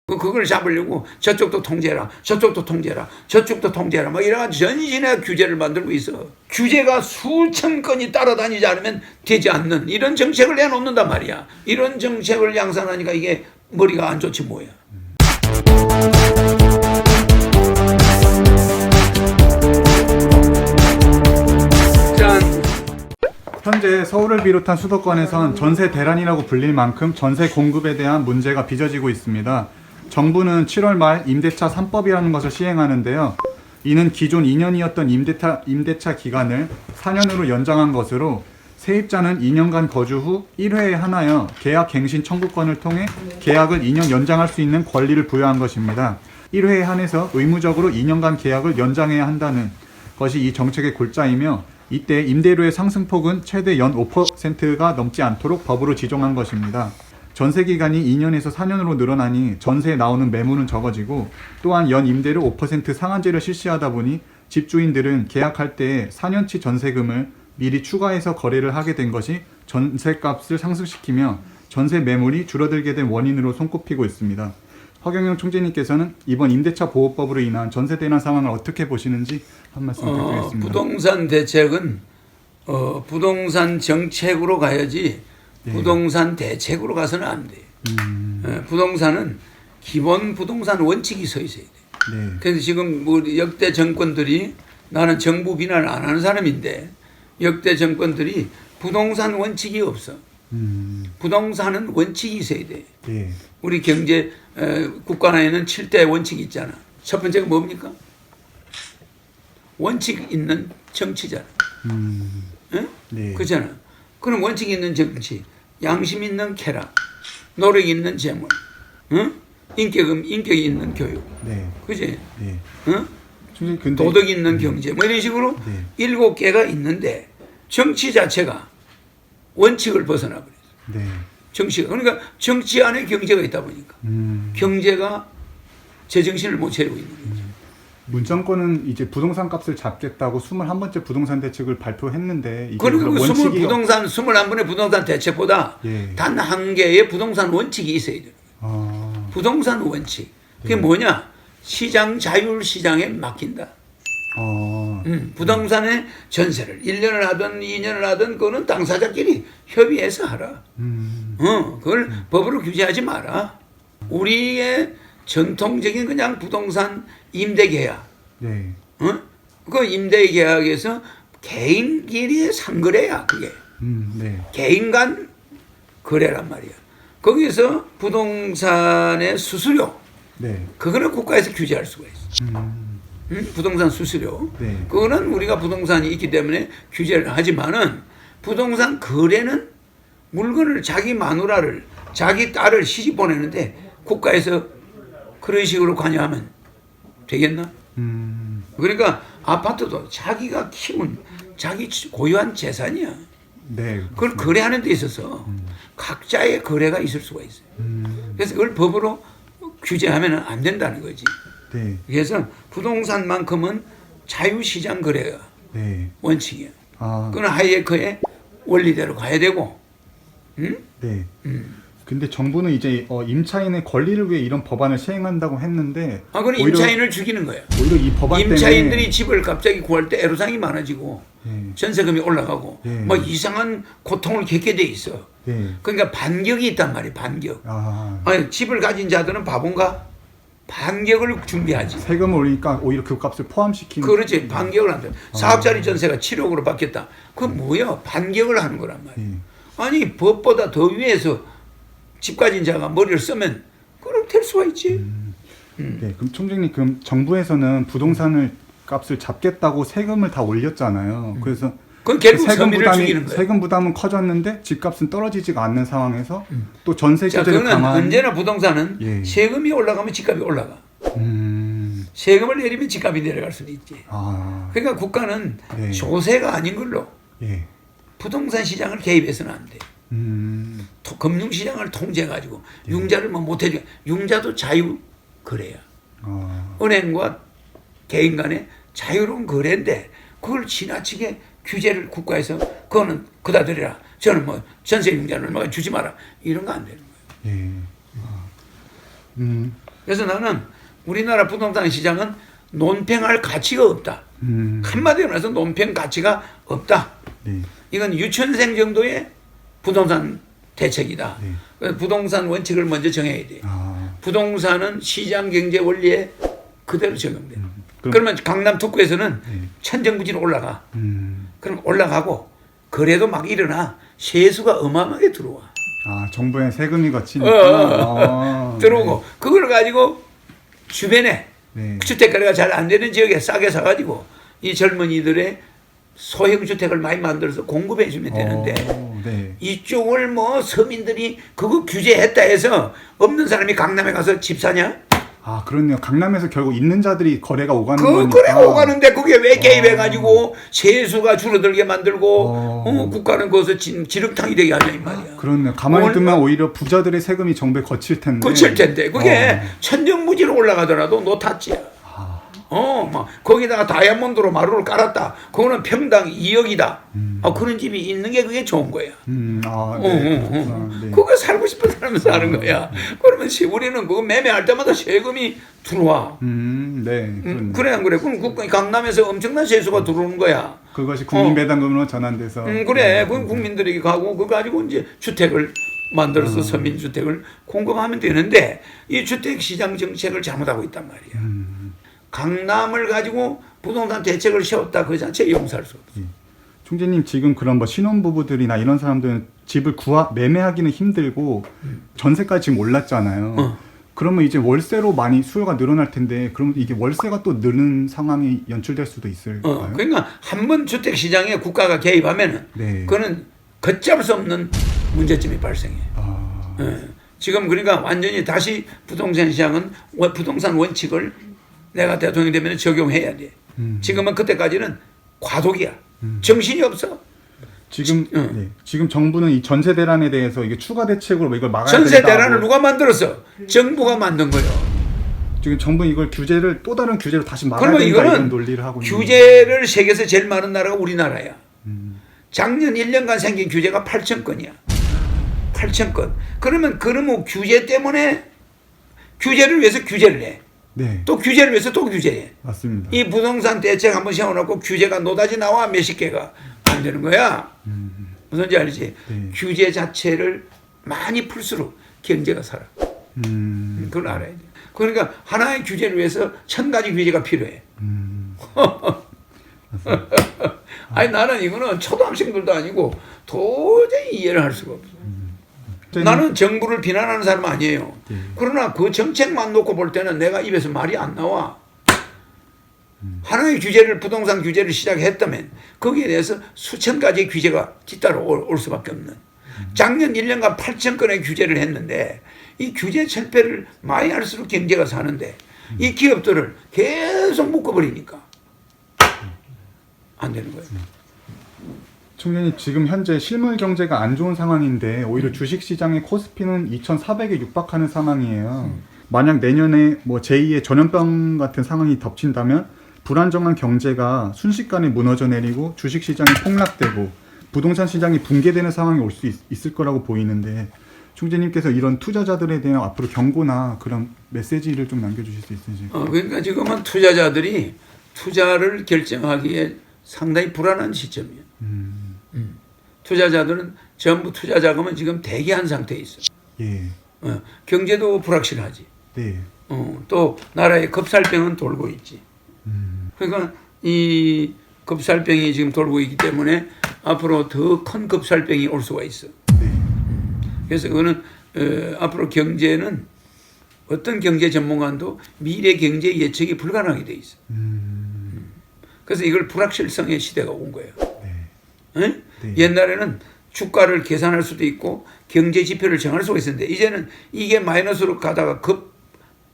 그걸 잡으려고 저쪽도 통제해라, 저쪽도 통제해라, 저쪽도 통제해라, 뭐 이런 전신의 규제를 만들고 있어. 규제가 수천 건이 따라다니지 않으면 되지 않는 이런 정책을 내놓는단 말이야. 이런 정책을 양산하니까 이게 머리가 안 좋지 뭐야. 현재 서울을 비롯한 수도권에선 전세 대란이라고 불릴 만큼 전세 공급에 대한 문제가 빚어지고 있습니다. 정부는 7월 말 임대차 3법이라는 것을 시행하는데요. 이는 기존 2년이었던 임대차 기간을 4년으로 연장한 것으로 세입자는 2년간 거주 후 1회에 하나여 계약 갱신 청구권을 통해 계약을 2년 연장할 수 있는 권리를 부여한 것입니다. 1회에 한해서 의무적으로 2년간 계약을 연장해야 한다는 것이 이 정책의 골자이며, 이때 임대료의 상승폭은 최대 연 5%가 넘지 않도록 법으로 지정한 것입니다. 전세 기간이 2년에서 4년으로 늘어나니 전세에 나오는 매물은 적어지고, 또한 연 임대료 5% 상한제를 실시하다 보니 집주인들은 계약할 때에 4년치 전세금을 미리 추가해서 거래를 하게 된 것이 전세값을 상승시키며 전세 매물이 줄어들게 된 원인으로 손꼽히고 있습니다. 허경영 총재님께서는 이번 임대차 보호법으로 인한 전세 대란 상황을 어떻게 보시는지 한 말씀 부탁드리겠습니다. 부동산 대책은 부동산 정책으로 가야지 부동산 대책으로 가서는 안 돼. 부동산은 기본 부동산 원칙이 서 있어야 돼. 네. 그래서 지금 뭐 역대 정권들이, 나는 정부 비난을 안 하는 사람인데, 역대 정권들이 부동산 원칙이 없어. 부동산은 원칙이 있어야 돼. 네. 우리 경제 국가에는 7대 원칙이 있잖아. 첫 번째가 뭡니까? 원칙 있는 정치잖아. 응? 네. 그렇잖아. 그럼 원칙 있는 정치, 양심 있는 쾌락, 노력 있는 재물, 응? 인격이 있는 교육, 네. 그지? 네. 응? 근데 도덕 있는 경제, 뭐 이런 식으로 네. 7개가 있는데 정치 자체가 원칙을 벗어나 버렸어. 네. 정치가. 그러니까 정치 안에 경제가 있다 보니까 경제가 제정신을 못 차리고 있는 거죠. 문정권은 이제 부동산 값을 잡겠다고 21번째 부동산 대책을 발표했는데, 이게 그리고 그 원칙이 21번의 부동산 대책보다 예. 단 한 개의 부동산 원칙이 있어야 돼요. 부동산 원칙. 그게 뭐냐? 시장 자율 시장에 맡긴다. 부동산의 전세를 1년을 하든 2년을 하든 그거는 당사자끼리 협의해서 하라. 그걸 법으로 규제하지 마라. 우리의 전통적인 그냥 부동산 임대 계약. 네. 그 임대 계약에서 개인끼리의 상거래야, 그게. 네. 개인 간 거래란 말이야. 거기서 부동산의 수수료, 네. 그거는 국가에서 규제할 수가 있어. 부동산 수수료. 네. 그거는 우리가 부동산이 있기 때문에 규제를 하지만은, 부동산 거래는 물건을 자기 마누라를, 자기 딸을 시집 보내는데 국가에서 그런 식으로 관여하면 되겠나? 그러니까 아파트도 자기가 키운 자기 고유한 재산이야. 네. 그걸 거래하는 데 있어서 각자의 거래가 있을 수가 있어요. 그래서 그걸 법으로 규제하면 안 된다는 거지. 네. 그래서 부동산만큼은 자유시장 거래가 네. 원칙이야. 아, 그건 하이에크의 원리대로 가야 되고. 응? 네. 근데 정부는 이제 임차인의 권리를 위해 이런 법안을 시행한다고 했는데, 그건 임차인을 죽이는 거야. 오히려 이 법안 임차인들이 때문에 집을 갑자기 구할 때 애로사항이 많아지고 전세금이 올라가고 뭐 이상한 고통을 겪게 돼 있어. 그러니까 반격이 있단 말이야. 반격. 아니, 집을 가진 자들은 바본가? 반격을 준비하지. 세금을 올리니까 오히려 그 값을 포함시키는. 그렇지. 반격을 한다. 4억짜리 전세가 7억으로 바뀌었다. 그건 뭐야? 반격을 하는 거란 말이야. 아니, 법보다 더 위에서 집 가진 자가 머리를 쓰면 그럼 될 수가 있지. 네, 그럼 총장님, 그럼 정부에서는 부동산을 값을 잡겠다고 세금을 다 올렸잖아요. 그래서 그건 결국 서민을 죽이는 거예요. 세금 부담은 커졌는데 집값은 떨어지지가 않는 상황에서 또 전세 자, 규제를 그거는 강화한. 언제나 부동산은 세금이 올라가면 집값이 올라가. 세금을 내리면 집값이 내려갈 수는 있지. 그러니까 국가는 조세가 아닌 걸로 부동산 시장을 개입해서는 안 돼. 금융시장을 통제해가지고 융자를 뭐 못해줘. 융자도 자유 거래야. 은행과 개인 간의 자유로운 거래인데 그걸 지나치게 규제를 국가에서 그거는 그다 드리라. 저는 뭐 전세 융자를 뭐 주지 마라. 이런 거 안 되는 거예요. 그래서 나는 우리나라 부동산 시장은 논평할 가치가 없다. 한마디로 말해서 논평 가치가 없다. 네. 이건 유치원생 정도의 부동산 대책이다. 네. 부동산 원칙을 먼저 정해야 돼. 부동산은 시장 경제 원리에 그대로 적용돼. 그러면 강남 특구에서는 네. 천정부지로 올라가. 그럼 올라가고 거래도 막 일어나. 세수가 어마어마하게 들어와. 정부에 세금이 거치니까 들어오고 그걸 가지고 주변에 네. 주택거래가 잘 안 되는 지역에 싸게 사가지고 이 젊은이들의 소형 주택을 많이 만들어서 공급해 주면 되는데 네. 이쪽을 뭐 서민들이 그거 규제했다 해서 없는 사람이 강남에 가서 집 사냐? 그렇네요. 강남에서 결국 있는 자들이 거래가 오가는 그 거니까. 거래가 오가는데 그게 왜 개입해가지고 세수가 줄어들게 만들고 국가는 거기서 지륵탕이 되게 하냐 이 말이야. 그렇네요. 가만히 두면 오히려 부자들의 세금이 정부에 거칠 텐데. 거칠 텐데 그게 천정부지로 올라가더라도 노타지야. 막 거기다가 다이아몬드로 마루를 깔았다. 그거는 평당 2억이다. 그런 집이 있는 게 그게 좋은 거야. 네. 그거 살고 싶은 사람은 사는 거야. 그러면 우리는 그거 매매할 때마다 세금이 들어와. 네. 그래 안 그래? 그럼 강남에서 엄청난 세수가 들어오는 거야. 그것이 국민배당금으로 전환돼서. 그래. 그건 국민들에게 가고 그거 가지고 이제 주택을 만들어서 서민주택을 공급하면 되는데 이 주택시장 정책을 잘못하고 있단 말이야. 강남을 가지고 부동산 대책을 세웠다 그 자체에 용서할 수 없어. 총재님 지금 그런 뭐 신혼부부들이나 이런 사람들은 집을 매매하기는 힘들고 전세까지 지금 올랐잖아요. 그러면 이제 월세로 많이 수요가 늘어날 텐데 그러면 이게 월세가 또 느는 상황이 연출될 수도 있을까요? 그러니까 한 번 주택 시장에 국가가 개입하면은 그거는 걷잡을 수 없는 문제점이 발생해. 지금 그러니까 완전히 다시 부동산 시장은 부동산 원칙을 내가 대통령이 되면 적용해야 돼. 지금은 그때까지는 과도기야. 정신이 없어. 지금 정부는 이 전세 대란에 대해서 이게 추가 대책으로 이걸 막아야 된다. 전세 대란을 누가 만들었어? 정부가 만든 거예요. 지금 정부는 이걸 또 다른 규제로 다시 막아야 된다 이런 논리를 하고 있는. 규제를 세계에서 제일 많은 나라가 우리나라야. 작년 1년간 생긴 규제가 8,000건이야. 8,000건. 그러면 규제 때문에 규제를 위해서 규제를 해. 네. 또 규제를 위해서 또 규제해. 맞습니다. 이 부동산 대책 한번 세워놓고 규제가 노다지 나와 몇십 개가 안 되는 거야. 무슨지 알지? 네. 규제 자체를 많이 풀수록 경제가 살아. 그걸 알아야 돼. 그러니까 하나의 규제를 위해서 1,000가지 규제가 필요해. 아니 나는 이거는 초등학생들도 아니고 도저히 이해를 할 수가 없어. 나는 정부를 비난하는 사람 아니에요. 그러나 그 정책만 놓고 볼 때는 내가 입에서 말이 안 나와. 하나의 부동산 규제를 시작했다면 거기에 대해서 수천 가지의 규제가 뒤따라 올 수밖에 없는. 작년 1년간 8,000건의 규제를 했는데 이 규제 철폐를 많이 할수록 경제가 사는데 이 기업들을 계속 묶어버리니까 안 되는 거예요. 총재님 지금 현재 실물 경제가 안 좋은 상황인데 오히려 주식시장의 코스피는 2,400에 육박하는 상황이에요. 만약 내년에 뭐 제2의 전염병 같은 상황이 덮친다면 불안정한 경제가 순식간에 무너져 내리고 주식시장이 폭락되고 부동산 시장이 붕괴되는 상황이 올 수 있을 거라고 보이는데 총재님께서 이런 투자자들에 대한 앞으로 경고나 그런 메시지를 좀 남겨주실 수 있으실까요? 그러니까 지금은 투자자들이 투자를 결정하기에 상당히 불안한 시점이에요. 투자자들은 전부 투자 자금은 지금 대기한 상태에 있어. 경제도 불확실하지. 네. 또 나라의 급살병은 돌고 있지. 그러니까 이 급살병이 지금 돌고 있기 때문에 앞으로 더 큰 급살병이 올 수가 있어. 그래서 그거는 앞으로 경제는 어떤 경제 전문가도 미래 경제 예측이 불가능하게 돼 있어. 그래서 이걸 불확실성의 시대가 온 거예요. 네? 옛날에는 주가를 계산할 수도 있고 경제 지표를 정할 수가 있었는데 이제는 이게 마이너스로 가다가 급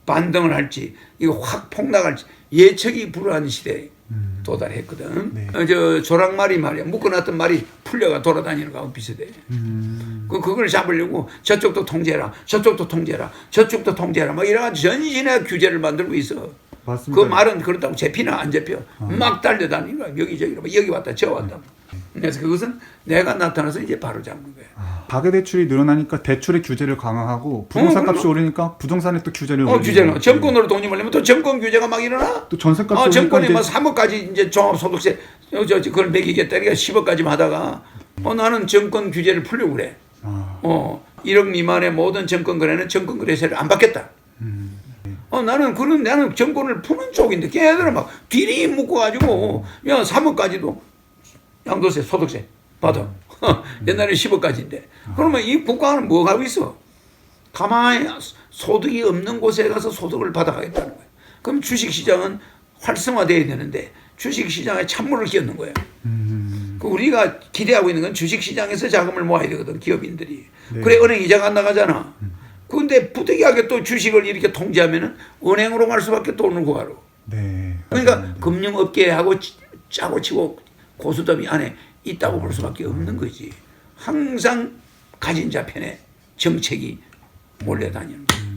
반등을 할지 이거 확 폭락할지 예측이 불허한 시대에 도달했거든. 저 조랑말이 말이야. 묶어놨던 말이 풀려가 돌아다니는 거하고 비슷해. 그걸 잡으려고 저쪽도 통제해라, 저쪽도 통제해라, 저쪽도 통제해라 막 이래가지고 전신에 규제를 만들고 있어. 맞습니다. 그 말은 그렇다고 잡히나 안 잡혀. 막 달려다니는 거야. 여기저기로 여기 왔다 저 왔다. 그래서 그것은 내가 나타나서 이제 바로 잡는 거예요. 가계대출이 늘어나니까 대출의 규제를 강화하고 부동산 값이 오르니까 부동산에 또 규제를 규제는 정권으로 돈이 몰리면 또 정권 규제가 막 일어나. 또 전세값이 오르니까 정권이 뭐 3억까지 이제 종합소득세 그걸 매기겠다. 그러니까 10억까지 하다가 나는 정권 규제를 풀려고 그래. 1억 미만의 모든 정권 거래는 정권 거래세를 안 받겠다. 나는 정권을 푸는 쪽인데 걔네들은 막 뒤리 묶어가지고 야 3억까지도 양도세 소득세 받아. 옛날에 10억까지인데 그러면 이 국가는 뭐 하고 있어? 가만히 소득이 없는 곳에 가서 소득을 받아가겠다는 거예요. 그럼 주식시장은 활성화돼야 되는데 주식시장에 찬물을 끼얹는 거예요. 우리가 기대하고 있는 건 주식시장에서 자금을 모아야 되거든, 기업인들이. 네. 그래 은행 이자가 안 나가잖아. 그런데 부득이하게 또 주식을 이렇게 통제하면은 은행으로 갈 수밖에 돈을 구하러. 네. 그러니까 금융업계하고 짜고 치고 고스톱이 안에 있다고 볼 수밖에 없는 거지. 항상 가진 자 편에 정책이 몰려다니는 거예요.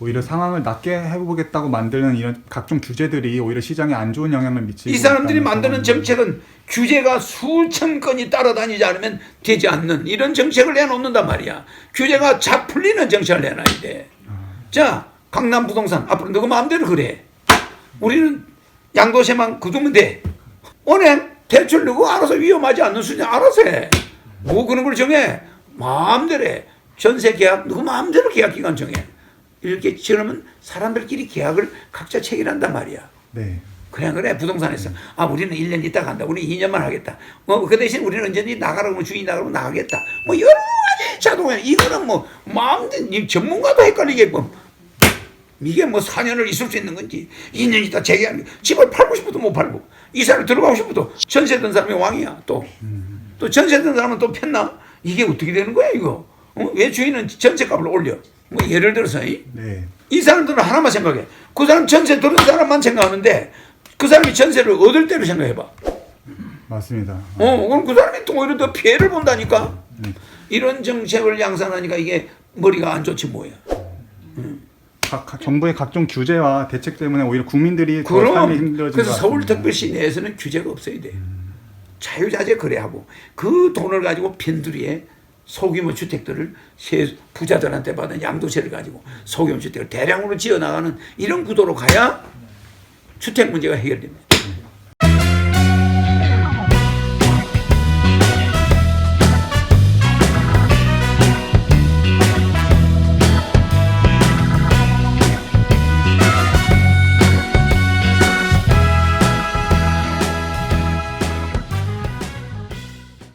오히려 상황을 낮게 해보겠다고 만드는 이런 각종 규제들이 오히려 시장에 안 좋은 영향을 미치고 이 사람들이 만드는 정책은 규제가 수천 건이 따라다니지 않으면 되지 않는 이런 정책을 내놓는단 말이야. 규제가 잘 풀리는 정책을 내놔야 돼. 자, 강남 부동산 앞으로 너가 마음대로 그래. 우리는 양도세만 그두면 돼. 은행 대출 누구 알아서 위험하지 않는 수준 알아서 해. 뭐 그런 걸 정해. 마음대로 해. 전세 계약 누구 마음대로 계약 기간 정해. 이렇게 그러면 사람들끼리 계약을 각자 체결한단 말이야. 네. 그래 부동산에서 우리는 1년 있다 간다. 우리 2년만 하겠다. 그 대신 우리는 언제든지 나가라고 주인이 나가면 나가겠다. 뭐 여러 가지 자동에 이거는 뭐 마음대로 전문가도 헷갈리게끔 이게 뭐 4년을 있을 수 있는 건지 2년 있다 재계하는 집을 팔고 싶어도 못 팔고 이사를 들어가고 싶어도 전세 든 사람이 왕이야. 또 전세 든 사람은 또 폈나? 이게 어떻게 되는 거야 이거? 왜 주인은 전세값을 올려? 뭐 예를 들어서 이 사람들은 하나만 생각해. 그 사람 전세 들은 사람만 생각하는데 그 사람이 전세를 얻을 때를 생각해봐. 맞습니다. 그럼 그 사람이 또 오히려 더 피해를 본다니까. 이런 정책을 양산하니까 이게 머리가 안 좋지 뭐야. 정부의 각종 규제와 대책 때문에 오히려 국민들이 더 삶이 힘들어진 그래서 서울특별시 내에서는 규제가 없어야 돼. 자유자재 거래하고 그 돈을 가지고 편두리에 소규모 주택들을 부자들한테 받은 양도세를 가지고 소규모 주택을 대량으로 지어나가는 이런 구도로 가야 주택 문제가 해결됩니다.